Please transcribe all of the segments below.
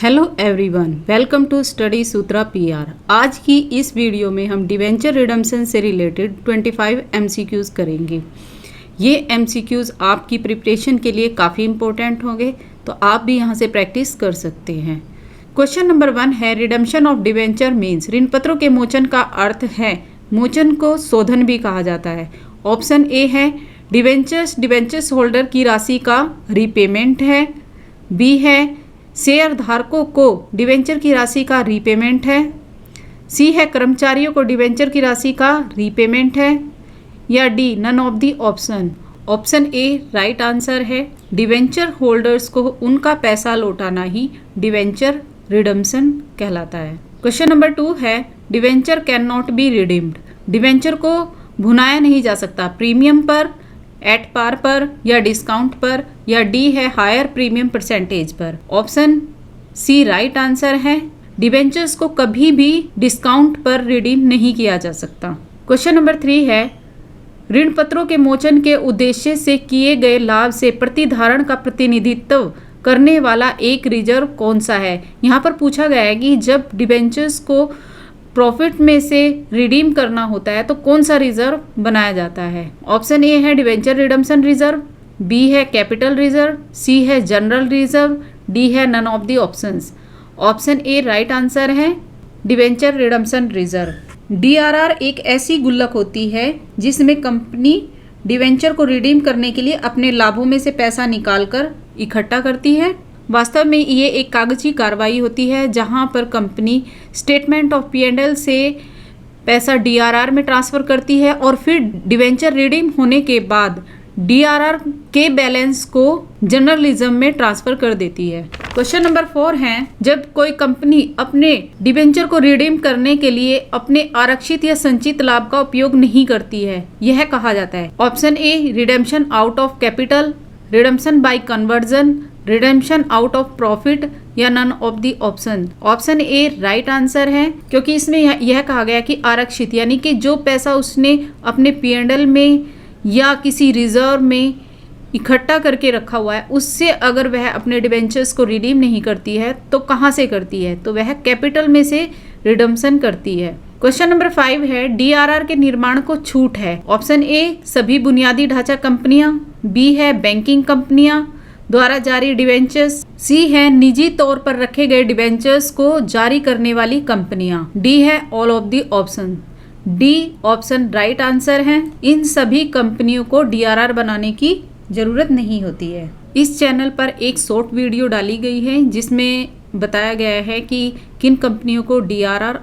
Hello everyone, welcome to study Sutra पीआर। आज की इस वीडियो में हम डिवेंचर रिडम्पशन से रिलेटेड 25 एमसीक्यूज़ करेंगे। ये एमसीक्यूज़ आपकी प्रिपरेशन के लिए काफ़ी इंपॉर्टेंट होंगे, तो आप भी यहाँ से प्रैक्टिस कर सकते हैं। क्वेश्चन नंबर 1 है, रिडम्पशन ऑफ डिवेंचर मीन्स। ऋण पत्रों के मोचन का अर्थ है, मोचन को शोधन भी कहा जाता है। ऑप्शन ए है डिवेंचर्स होल्डर की राशि का रीपेमेंट है। बी है शेयर धारकों को डिवेंचर की राशि का रीपेमेंट है। सी है कर्मचारियों को डिवेंचर की राशि का रीपेमेंट है। या D none of the option. Option A right answer है, डिवेंचर होल्डर्स को उनका पैसा लौटाना ही डिवेंचर रिडम्पशन कहलाता है। क्वेश्चन नंबर 2 है, debenture can not be redeemed. Debenture को भुनाया नहीं जा सकता, प्रीमियम पर, एट पार पर या डिस्काउंट पर। या डी है हायर प्रीमियम परसेंटेज पर। ऑप्शन सी राइट आंसर है, डिवेंचर्स को कभी भी डिस्काउंट पर रिडीम नहीं किया जा सकता। क्वेश्चन नंबर 3 है, ऋण पत्रों के मोचन के उद्देश्य से किए गए लाभ से प्रतिधारण का प्रतिनिधित्व करने वाला एक रिजर्व कौन सा है। यहाँ पर पूछा गया है कि जब डिवेंचर्स को प्रॉफिट में से रिडीम करना होता है तो कौन सा रिजर्व बनाया जाता है। ऑप्शन ए है डिवेंचर रिडम्पशन रिजर्व, बी है कैपिटल रिजर्व, सी है जनरल रिजर्व, डी है none of the options. Option A right answer है, डिवेंचर रिडम्पशन रिजर्व। डीआरआर एक ऐसी गुल्लक होती है जिसमें कंपनी डिवेंचर को रिडीम करने के लिए अपने लाभों में से पैसा निकालकर इकट्ठा करती है। वास्तव में ये एक कागजी कार्रवाई होती है जहां पर कंपनी स्टेटमेंट ऑफ पी&एल से पैसा डीआरआर में ट्रांसफ़र करती है और फिर डिवेंचर रिडीम होने के बाद डीआरआर के बैलेंस को जर्नलिज्म में ट्रांसफ़र कर देती है। क्वेश्चन नंबर 4 है, जब कोई कंपनी अपने डिवेंचर को रिडीम करने के लिए अपने आरक्षित या संचित लाभ का उपयोग नहीं करती है, यह कहा जाता है। Option A redemption out of capital, redemption by conversion, redemption out of profit या none of the option. Option A right answer है, क्योंकि इसमें यह कहा गया कि आरक्षित यानी कि जो पैसा उसने अपने पी&एल में या किसी रिजर्व में इकट्ठा करके रखा हुआ है, उससे अगर वह अपने डिवेंचर्स को रिडीम नहीं करती है तो कहाँ से करती है, तो वह कैपिटल में से रिडम्पशन करती है। क्वेश्चन नंबर 5 है, डीआरआर के निर्माण को छूट है। ऑप्शन ए सभी बुनियादी ढांचा कंपनियां, बी है बैंकिंग कंपनियां द्वारा जारी डिवेंचर्स, सी है निजी तौर पर रखे गए डिवेंचर्स को जारी करने वाली कंपनियां, डी है all of the option. D option right answer है, इन सभी कंपनियों को डीआरआर बनाने की जरूरत नहीं होती है। इस चैनल पर एक शॉर्ट वीडियो डाली गई है जिसमें बताया गया है कि किन कंपनियों को डीआरआर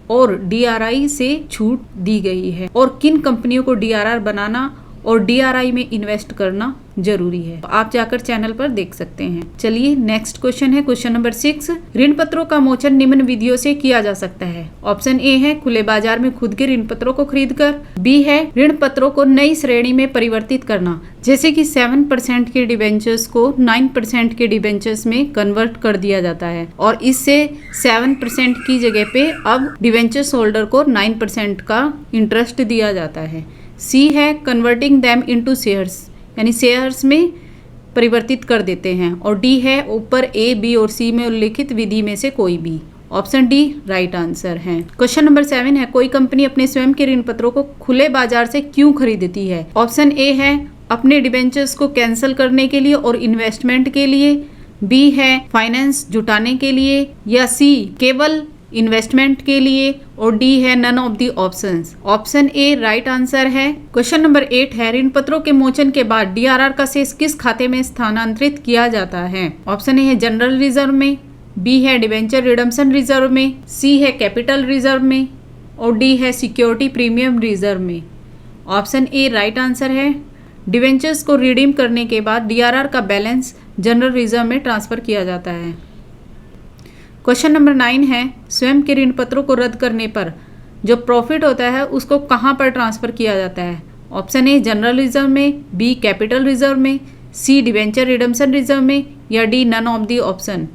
और डीआरआई से छूट दी गई है और किन कंपनियों को डीआरआर बनाना और डीआरआई में इन्वेस्ट करना जरूरी है। आप जाकर चैनल पर देख सकते हैं। चलिए नेक्स्ट क्वेश्चन है, क्वेश्चन नंबर 6, ऋण पत्रों का मोचन निम्न विधियों से किया जा सकता है। ऑप्शन ए है खुले बाजार में खुद के ऋण पत्रों को खरीदकर, बी है ऋण पत्रों को नई श्रेणी में परिवर्तित करना, जैसे कि 7% के डिवेंचर्स को 9% के डिवेंचर्स में कन्वर्ट कर दिया जाता है और इससे 7% की जगह पे अब डिवेंचर्स होल्डर को 9% का इंटरेस्ट दिया जाता है। सी है कन्वर्टिंग दैम इनटू शेयर्स, यानी शेयर्स में परिवर्तित कर देते हैं। और डी है ऊपर ए, बी और सी में उल्लिखित विधि में से कोई भी। ऑप्शन डी राइट आंसर है। क्वेश्चन नंबर 7 है, कोई कंपनी अपने स्वयं के ऋण पत्रों को खुले बाजार से क्यों खरीदती है। ऑप्शन ए है अपने डिवेंचर्स को कैंसिल करने के लिए और इन्वेस्टमेंट के लिए, बी है फाइनेंस जुटाने के लिए, या सी केवल इन्वेस्टमेंट के लिए, और डी है none of the options. Option A right answer है। क्वेश्चन नंबर 8 है, ऋण पत्रों के मोचन के बाद डीआरआर का शेष किस खाते में स्थानांतरित किया जाता है। ऑप्शन ए है जनरल रिजर्व में, बी है डिवेंचर रिडम्पशन रिजर्व में, सी है कैपिटल रिजर्व में, और डी है सिक्योरिटी प्रीमियम रिजर्व में। ऑप्शन ए राइट आंसर है, डिवेंचर्स को रिडीम करने के बाद डीआरआर का बैलेंस जनरल रिजर्व में ट्रांसफर किया जाता है। क्वेश्चन नंबर 9 है, स्वयं के ऋण पत्रों को रद्द करने पर जो प्रॉफिट होता है उसको कहाँ पर ट्रांसफ़र किया जाता है। ऑप्शन ए जनरल रिजर्व में, बी कैपिटल रिजर्व में, सी डिवेंचर रिडम्पशन रिजर्व में, या D none of the option.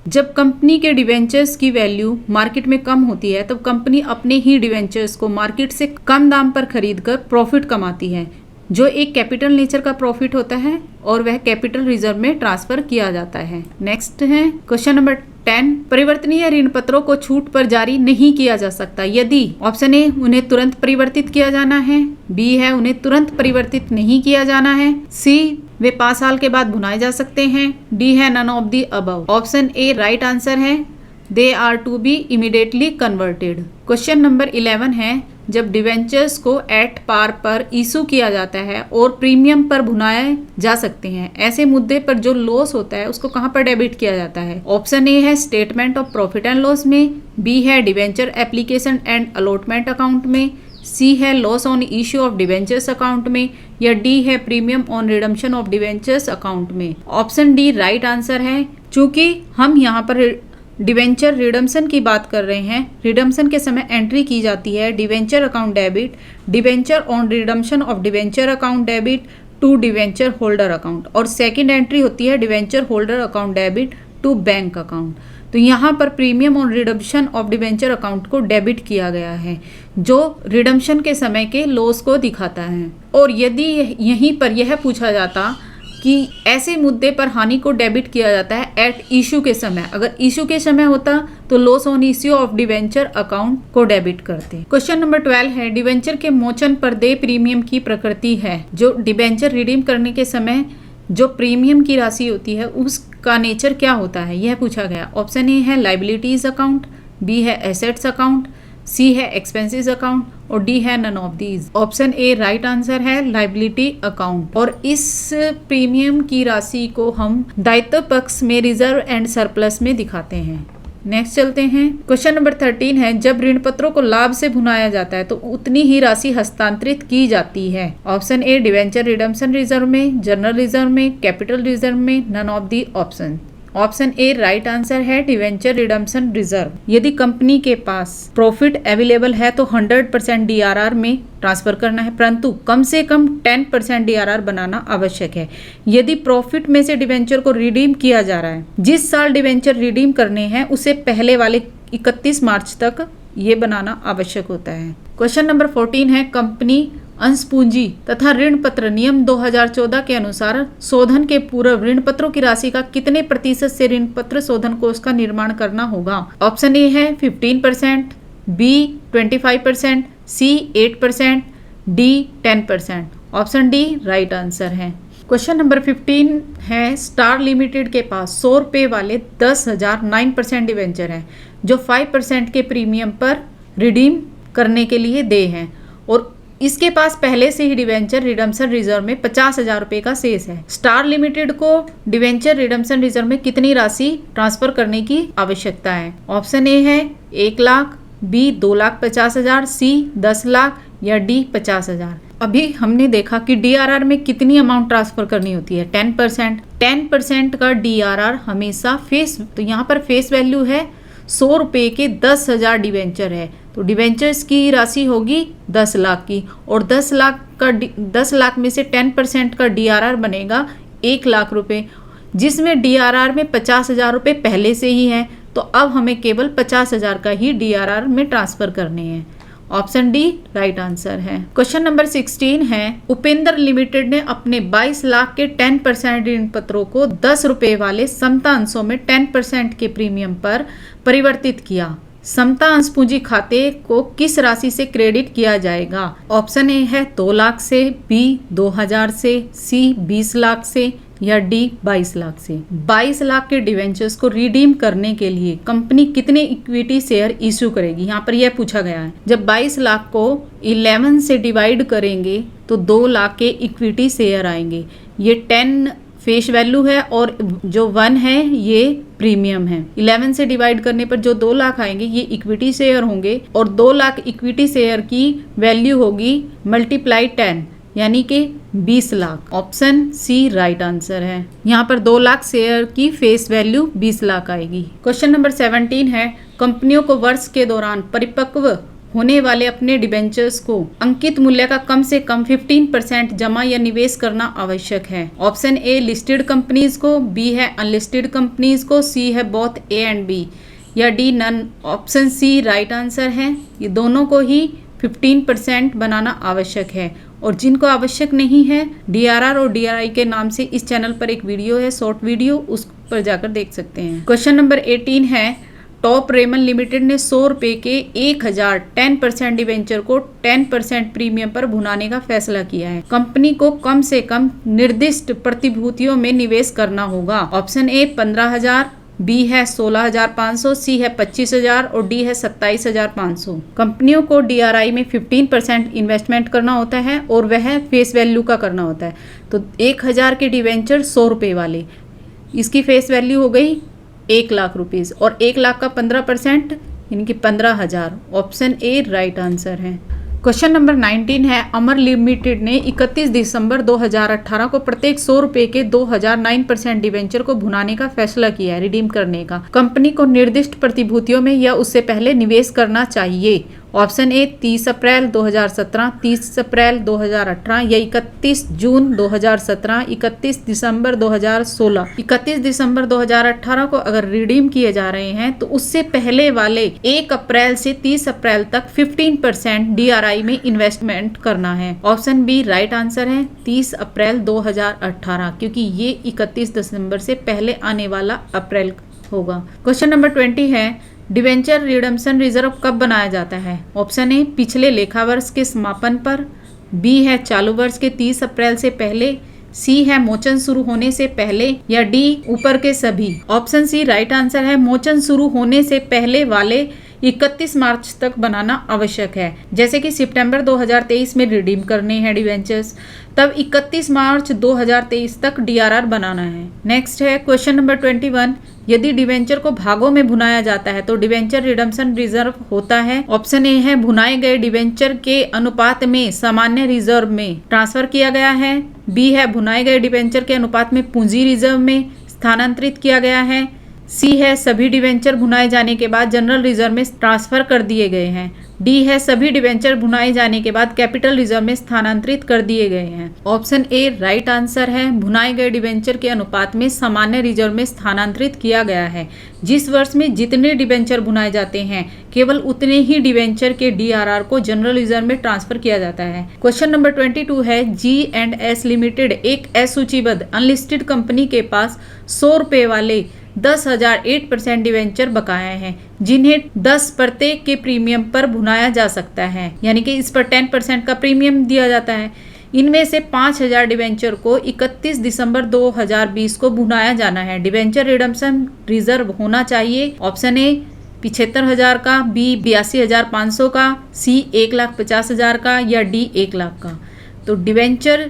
जब कंपनी के डिवेंचर्स की वैल्यू मार्केट में कम होती है तब कंपनी अपने ही डिवेंचर्स को मार्केट से कम दाम पर खरीदकर प्रॉफिट कमाती है, जो एक कैपिटल नेचर का प्रॉफिट होता है और वह कैपिटल रिजर्व में ट्रांसफर किया जाता है। नेक्स्ट है क्वेश्चन नंबर 10 परिवर्तनीय ऋण पत्रों को छूट पर जारी नहीं किया जा सकता यदि ऑप्शन ए उन्हें तुरंत परिवर्तित किया जाना है, बी है उन्हें तुरंत परिवर्तित नहीं किया जाना है, सी वे 5 साल के बाद भुनाए जा सकते हैं, डी है none of the above. Option A right answer है, they are to be immediately converted. Question number 11 है, जब डिवेंचर्स को एट पार पर इशू किया जाता है और प्रीमियम पर भुनाए जा सकते हैं, ऐसे मुद्दे पर जो लॉस होता है उसको कहां पर डेबिट किया जाता है? ऑप्शन ए है statement of profit and loss में, बी है debenture application and allotment account में, सी है loss on issue of debentures account में, या डी है premium on redemption of debentures account में। ऑप्शन डी राइट आंसर है। चूंकि हम यहाँ पर डिवेंचर रिडम्पशन की बात कर रहे हैं, रिडम्पशन के समय एंट्री की जाती है debenture account debit, debenture on redemption of debenture account debit to debenture holder account, और सेकंड एंट्री होती है debenture holder account debit to bank account. तो यहाँ पर premium on redemption of debenture account को डेबिट किया गया है, जो रिडम्पशन के समय के लॉस को दिखाता है। और यदि यहीं पर यह पूछा जाता कि ऐसे मुद्दे पर हानि को डेबिट किया जाता है एट इशू के समय, अगर इशू के समय होता तो loss on issue of debenture account को डेबिट करते। क्वेश्चन नंबर 12 है, डिवेंचर के मोचन पर देय प्रीमियम की प्रकृति है। जो डिवेंचर रिडीम करने के समय जो प्रीमियम की राशि होती है उसका नेचर क्या होता है, यह पूछा गया। ऑप्शन ए है लाइबिलिटीज अकाउंट, बी है एसेट्स अकाउंट, सी है एक्सपेंसेस अकाउंट, और डी है none of these. Option A right answer है लाइबिलिटी अकाउंट। और इस प्रीमियम की राशि को हम दायित्व पक्ष में रिजर्व एंड सरप्लस में दिखाते हैं। नेक्स्ट चलते हैं। क्वेश्चन नंबर 13 है, जब ऋण पत्रों को लाभ से भुनाया जाता है तो उतनी ही राशि हस्तांतरित की जाती है। Option A debenture redemption reserve में, जनरल रिजर्व में, कैपिटल रिजर्व में, none of the option. Option A right answer है डिवेंचर रिडम्पशन रिजर्व। यदि कंपनी के पास प्रॉफिट अवेलेबल है तो 100% डीआरआर में ट्रांसफर करना है, परंतु कम से कम 10% डीआरआर बनाना आवश्यक है। यदि प्रॉफिट में से डिवेंचर को रिडीम किया जा रहा है, जिस साल डिवेंचर रिडीम करने हैं उससे पहले वाले 31 मार्च तक ये बनाना आवश्यक होता है। क्वेश्चन नंबर 14 है, कंपनी अंश पूंजी तथा ऋण पत्र नियम 2014 के अनुसार शोधन के पूर्व ऋण पत्रों की राशि का कितने प्रतिशत से ऋण पत्र शोधन कोष का निर्माण करना होगा? ऑप्शन ए है 15%, बी 25%, सी 8%, D 10%। Option D right answer है। क्वेश्चन नंबर 15 है, स्टार लिमिटेड के पास 100 रुपये वाले 10,000 9% डिवेंचर है जो 5% के प्रीमियम पर रिडीम करने के लिए दे हैं, और इसके पास पहले से ही डिवेंचर रिडम्पशन रिजर्व में 50,000 रुपये का शेष है। स्टार लिमिटेड को डिवेंचर रिडम्पशन रिजर्व में कितनी राशि ट्रांसफर करने की आवश्यकता है? ऑप्शन ए है 1 लाख, बी 2,50,000, सी 10 लाख, या डी 50,000। अभी हमने देखा कि डीआरआर में कितनी अमाउंट ट्रांसफर करनी होती है, 10%। 10% का डीआरआर हमेशा फेस, तो यहाँ पर फेस वैल्यू है 100 रुपये के 10,000 डिवेंचर है, तो डिवेंचर्स की राशि होगी 10 लाख की, और 10 लाख में से 10% का डीआरआर बनेगा 1 लाख रुपये, जिसमें डीआरआर में 50,000 रुपये पहले से ही है, तो अब हमें केवल 50,000 का ही डीआरआर में ट्रांसफर करने हैं। ऑप्शन डी राइट आंसर है। क्वेश्चन नंबर 16 है, उपेंद्र लिमिटेड ने अपने 22 लाख के 10% ऋण पत्रों को 10 रुपये वाले समता अंशों में 10% के प्रीमियम पर परिवर्तित किया। समता अंश पूंजी खाते को किस राशि से क्रेडिट किया जाएगा? ऑप्शन ए है 2 लाख से, बी 2,000 से, सी 20 लाख से, या डी 22 लाख से। 22 लाख के डिवेंचर्स को रिडीम करने के लिए कंपनी कितने इक्विटी शेयर इशू करेगी? यहाँ पर यह पूछा गया है। जब 22 लाख को 11 से डिवाइड करेंगे तो 2 लाख के इक्विटी शेयर आएंगे। ये 10 फेस वैल्यू है और जो 1 है ये प्रीमियम है। 11 से डिवाइड करने पर जो 2 लाख आएंगे ये इक्विटी शेयर होंगे, और 2 लाख इक्विटी शेयर की वैल्यू होगी मल्टीप्लाई 10, यानी कि 20 lakh. Option C right answer है। यहाँ पर 2 लाख शेयर की फेस वैल्यू 20 लाख आएगी। क्वेश्चन नंबर 17 है, कंपनियों को वर्ष के दौरान परिपक्व होने वाले अपने डिबेंचर्स को अंकित मूल्य का कम से कम 15% जमा या निवेश करना आवश्यक है। ऑप्शन ए लिस्टेड कंपनीज को, बी है अनलिस्टेड कंपनीज को, सी है बोथ ए एंड बी, या D none. Option C right answer है। ये दोनों को ही 15% बनाना आवश्यक है, और जिनको आवश्यक नहीं है, DRR और DRI के नाम से इस चैनल पर एक वीडियो है, शॉर्ट वीडियो, उस पर जाकर देख सकते हैं। क्वेश्चन नंबर 18 है, टॉप रेमन लिमिटेड ने 100 रुपये के 1000 10% डिवेंचर को 10% प्रीमियम पर भुनाने का फैसला किया है। कंपनी को कम से कम निर्दिष्ट प्रतिभूतियों में निवेश करना होगा। ऑप्शन ए 15,000, बी है 16,500, सी है 25,000 और डी है 27,500। कंपनियों को DRI में 15% इन्वेस्टमेंट करना होता है और वह फेस वैल्यू का करना होता है। तो 1000 के डिवेंचर 100 रुपये वाले, इसकी फेस वैल्यू हो गई 1 लाख रुपीज़ और 1 लाख का 15% यानी कि 15,000। ऑप्शन ए राइट आंसर है। क्वेश्चन नंबर 19 है, अमर लिमिटेड ने 31 दिसंबर 2018 को प्रत्येक 100 रुपये के 2000 9% डिवेंचर को भुनाने का फैसला किया है, रिडीम करने का। कंपनी को निर्दिष्ट प्रतिभूतियों में या उससे पहले निवेश करना चाहिए। ऑप्शन ए 30 अप्रैल 2017, 30 अप्रैल 2018 या 31 जून 2017, 31 दिसंबर 2016। 31 दिसंबर 2018 को अगर रिडीम किए जा रहे हैं तो उससे पहले वाले 1 अप्रैल से 30 अप्रैल तक 15% DRI में इन्वेस्टमेंट करना है। ऑप्शन बी राइट आंसर है, 30 अप्रैल 2018, क्योंकि ये 31 दिसंबर से पहले आने वाला अप्रैल होगा। क्वेश्चन नंबर 20 है, डिवेंचर रिडम्पशन रिजर्व कब बनाया जाता है? ऑप्शन ए पिछले लेखा वर्ष के समापन पर, बी है चालू वर्ष के 30 अप्रैल से पहले, सी है मोचन शुरू होने से पहले या डी ऊपर के सभी। ऑप्शन सी राइट आंसर है, मोचन शुरू होने से पहले वाले 31 मार्च तक बनाना आवश्यक है। जैसे कि सितंबर 2023 में रिडीम करने हैं डिवेंचर्स, तब 31 मार्च 2023 तक DRR बनाना है। नेक्स्ट है क्वेश्चन नंबर 21, यदि डिवेंचर को भागों में भुनाया जाता है तो डिवेंचर रिडम्पशन रिजर्व होता है। ऑप्शन ए है भुनाए गए डिवेंचर के अनुपात में सामान्य रिजर्व में ट्रांसफर किया गया है, बी है भुनाए गए डिवेंचर के अनुपात में पूंजी रिजर्व में स्थानांतरित किया गया है, सी है सभी डिवेंचर भुनाए जाने के बाद जनरल रिजर्व में ट्रांसफर कर दिए गए हैं, डी है सभी डिवेंचर भुनाए जाने के बाद कैपिटल रिजर्व में स्थानांतरित कर दिए गए हैं। ऑप्शन ए राइट आंसर है, भुनाए गए डिवेंचर के अनुपात में सामान्य रिजर्व में स्थानांतरित किया गया है। जिस वर्ष में जितने डिवेंचर भुनाए जाते हैं केवल उतने ही डिवेंचर के DRR को जनरल रिजर्व में ट्रांसफर किया जाता है। क्वेश्चन नंबर 22 है, G&S लिमिटेड एक असूचीबद्ध अनलिस्टेड कंपनी के पास 100 रुपये वाले 10,000 8% डिवेंचर बकाया है, जिन्हें 10 प्रत्येक के प्रीमियम पर भुनाया जा सकता है, यानी कि इस पर 10% का प्रीमियम दिया जाता है। इनमें से 5,000 डिवेंचर को 31 दिसंबर 2020 को भुनाया जाना है। डिवेंचर रिडम्पशन रिजर्व होना चाहिए। ऑप्शन ए 75,000 का, बी 82,500 का, सी 1,50,000 का या डी 1 लाख का। तो डिवेंचर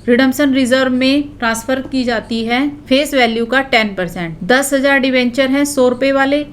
रिडम्पशन रिजर्व में ट्रांसफर की जाती है फेस वैल्यू का 10%। 10,000 डिवेंचर हैं 100 रुपये वाले,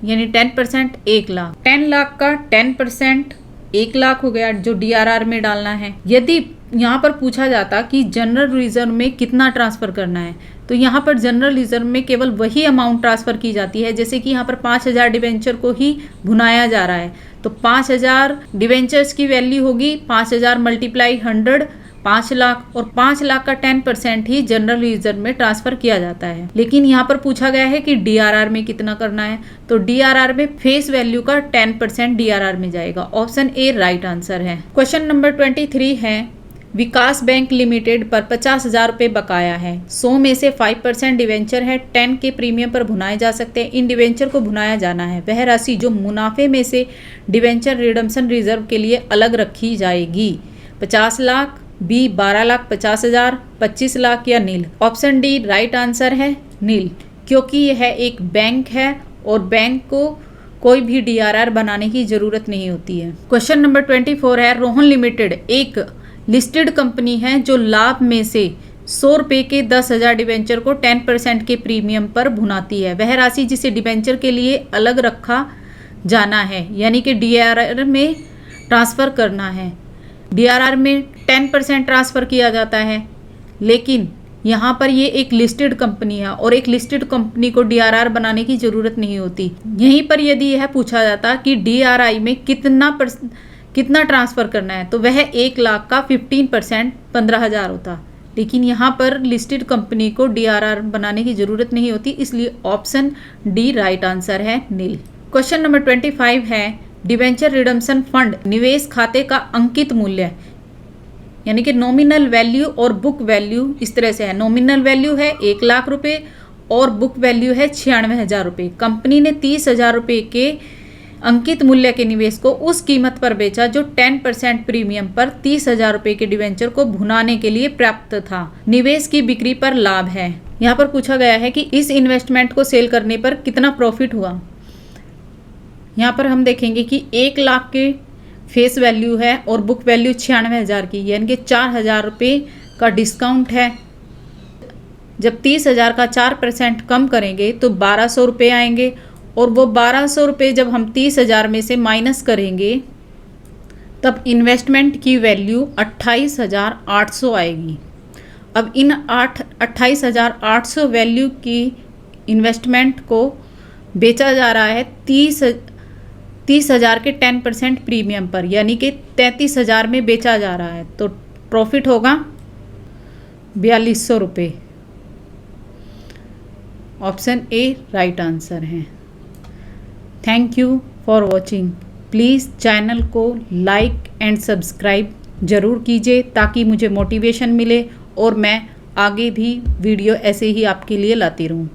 यानी 10% 1 लाख। 10 लाख का 10% 1 लाख हो गया जो DRR में डालना है। यदि यहाँ पर पूछा जाता कि जनरल रिजर्व में कितना ट्रांसफर करना है, तो यहाँ पर जनरल रिजर्व में केवल वही अमाउंट ट्रांसफर की जाती है। जैसे कि यहाँ पर 5,000 डिवेंचर को ही भुनाया जा रहा है, तो 5,000 डिवेंचर्स की वैल्यू होगी 5,000 × 100 5 लाख, और 5 लाख का 10% ही जनरल रिजर्व में ट्रांसफर किया जाता है। लेकिन यहाँ पर पूछा गया है कि DRR में कितना करना है, तो DRR में फेस वैल्यू का 10% DRR में जाएगा। ऑप्शन ए राइट आंसर है। क्वेश्चन नंबर 23 है, विकास बैंक लिमिटेड पर 50,000 रुपये बकाया है। 100 में से 5% डिवेंचर है, 10 के प्रीमियम पर भुनाए जा सकते हैं। इन डिवेंचर को भुनाया जाना है। वह राशि जो मुनाफे में से डिवेंचर रिडम्पशन रिजर्व के लिए अलग रखी जाएगी। 50 लाख, बी 12,50,000, 25 लाख या नील। ऑप्शन डी राइट आंसर है, नील, क्योंकि यह एक बैंक है और बैंक को कोई भी DRR बनाने की जरूरत नहीं होती है। क्वेश्चन नंबर 24 है, रोहन लिमिटेड एक लिस्टेड कंपनी है जो लाभ में से 100 रुपये के 10,000 डिवेंचर को 10% के प्रीमियम पर भुनाती है। वह राशि जिसे डिवेंचर के लिए अलग रखा जाना है, यानी कि DRR में ट्रांसफ़र करना है। DRR में 10% ट्रांसफ़र किया जाता है, लेकिन यहाँ पर ये एक लिस्टेड कंपनी है और एक लिस्टेड कंपनी को DRR बनाने की ज़रूरत नहीं होती। यहीं पर यदि यह पूछा जाता कि DRI में कितना ट्रांसफ़र करना है, तो वह 1 लाख का 15% 15,000 होता। लेकिन यहाँ पर लिस्टेड कंपनी को DRR बनाने की ज़रूरत नहीं होती, इसलिए ऑप्शन डी राइट आंसर है, नील। क्वेश्चन नंबर 25 है, डिवेंचर रिडम्पशन फंड निवेश खाते का अंकित मूल्य यानी कि नॉमिनल वैल्यू और बुक वैल्यू इस तरह से है। नॉमिनल वैल्यू है 1 लाख रुपए और बुक वैल्यू है 96,000 रुपये। कंपनी ने 30,000 रुपये के अंकित मूल्य के निवेश को उस कीमत पर बेचा जो 10% प्रीमियम पर 30,000 रुपये के डिवेंचर को भुनाने के लिए प्राप्त था। निवेश की बिक्री पर लाभ है। यहाँ पर पूछा गया है कि इस इन्वेस्टमेंट को सेल करने पर कितना प्रॉफिट हुआ। यहाँ पर हम देखेंगे कि 1 लाख के फेस वैल्यू है और बुक वैल्यू 96,000 की, यानी कि 4,000 रुपये का डिस्काउंट है। जब 30,000 का 4% कम करेंगे तो 1,200 रुपये आएंगे और वो 1,200 रुपये जब हम 30,000 में से माइनस करेंगे तब इन्वेस्टमेंट की वैल्यू 28,800 आएगी। अब इन 28,800 वैल्यू की इन्वेस्टमेंट को बेचा जा रहा है 30,000 के 10% प्रीमियम पर, यानी कि 33,000 में बेचा जा रहा है। तो प्रॉफिट होगा 4,200 रुपये। ऑप्शन ए राइट आंसर है। Thank you for watching. Please channel को लाइक एंड सब्सक्राइब ज़रूर कीजिए ताकि मुझे मोटिवेशन मिले और मैं आगे भी वीडियो ऐसे ही आपके लिए लाती रहूँ।